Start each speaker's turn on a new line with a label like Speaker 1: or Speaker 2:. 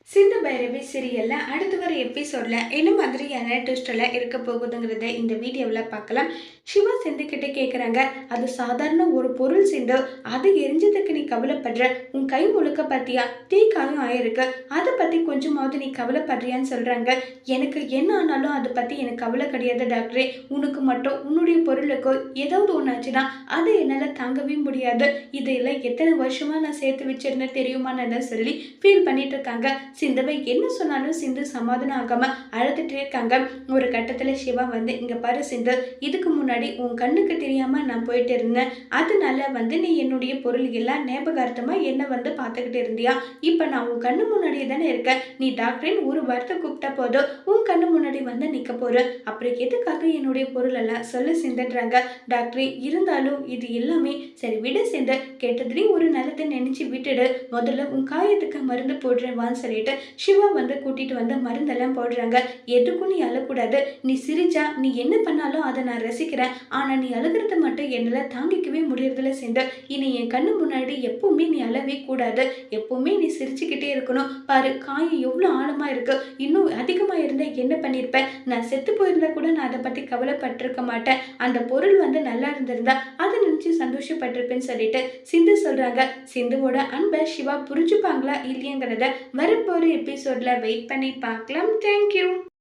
Speaker 1: சிந்து பைரவி சீரியல்ல அடுத்து வர எபிசோட்ல என்ன மாதிரியான ட்விஸ்ட் எல்லாம் இருக்க போகுதுங்கிறத இந்த வீடியோவில் பார்க்கலாம். சிவா சிந்து கிட்ட கேட்குறாங்க, அது சாதாரண ஒரு பொருள் சிந்து, அது எரிஞ்சதுக்கு நீ கவலைப்படுற, உன் கை முழுக்க பார்த்தியா தீக்காயம் ஆயிருக்கு, அதை பற்றி கொஞ்சமாவது நீ கவலைப்படுறியான்னு சொல்கிறாங்க. எனக்கு என்ன ஆனாலும் அதை பற்றி எனக்கு கவலை கிடையாது டாக்டரே, உனக்கு மட்டும் உன்னுடைய பொருளுக்கோ ஏதாவது ஒன்று ஆச்சுன்னா அதை என்னால் தாங்கவே முடியாது, இதையெல்லாம் எத்தனை வருஷமாக நான் சேர்த்து வச்சிருந்தேன் தெரியுமான்னு சொல்லி ஃபீல் பண்ணிட்டு இருக்காங்க. சிந்துவை என்ன சொன்னாலும் சிந்து சமாதானம் ஆகாம அழுதுட்டே இருக்காங்க. ஒரு கட்டத்துல சிவா வந்து, இங்க பாரு சிந்து, இதுக்கு முன்னாடி உன் கண்ணுக்கு தெரியாம நான் போயிட்டு இருந்தேன், அதனால வந்து நீ என்னுடைய பொருள் எல்லாம் ஞாபகார்த்தமா என்ன வந்து பார்த்துக்கிட்டு இருந்தியா, இப்ப நான் உன் கண்ணு முன்னாடியே தானே இருக்கேன், நீ டாக்டரின் ஒரு வார்த்தை கூப்பிட்டா போதும் உன் கண்ணு முன்னாடி வந்து நிக்க போற, அப்புறம் எதுக்காக என்னுடைய பொருள் எல்லாம் சொல்ல சிந்துன்றாங்க. டாக்டரே, இருந்தாலும் இது எல்லாமே சரி விட சிந்து, கேட்டதுலேயும் ஒரு நல்லதை நினைச்சு விட்டுடு, முதல்ல உன் காயத்துக்கு மருந்து போடுறேன் வான்னு சொல்லிட்டு சிவா வந்து கூட்டிட்டு வந்து மருந்தெல்லாம் போடுறாங்க. எதுக்கும் நீ அழக்கூடாது, நீ சிரிச்சா நீ என்ன பண்ணாலும் அதை நான் ரசிக்கிறேன், ஆனா நீ அழுகிறது மட்டும் என்னால தாங்கிக்கவே முடியறதில்ல சிந்து, இனி என் கண்ணு முன்னாடி எப்பவுமே நீ அழவே கூடாது, எப்பவுமே நீ சிரிச்சுக்கிட்டே இருக்கணும், பாரு காயம் எவ்வளவு ஆழமா இருக்கு, இன்னும் அதிகமா இருந்தா என்ன பண்ணிருப்பேன், நான் செத்து போயிருந்தா கூட நான் அதை பத்தி கவலைப்பட்டிருக்க மாட்டேன், அந்த பொருள் வந்து நல்லா இருந்திருந்தா அதை நினைச்சு சந்தோஷப்பட்டிருப்பேன்னு சொல்லிட்டு சிந்து சொல்றாங்க. சிந்துவோட அன்பை சிவா புரிஞ்சுப்பாங்களா இல்லையாங்கிறத வரப்போற எபிசோட்ல வெயிட் பண்ணி பார்க்கலாம். தேங்க்யூ.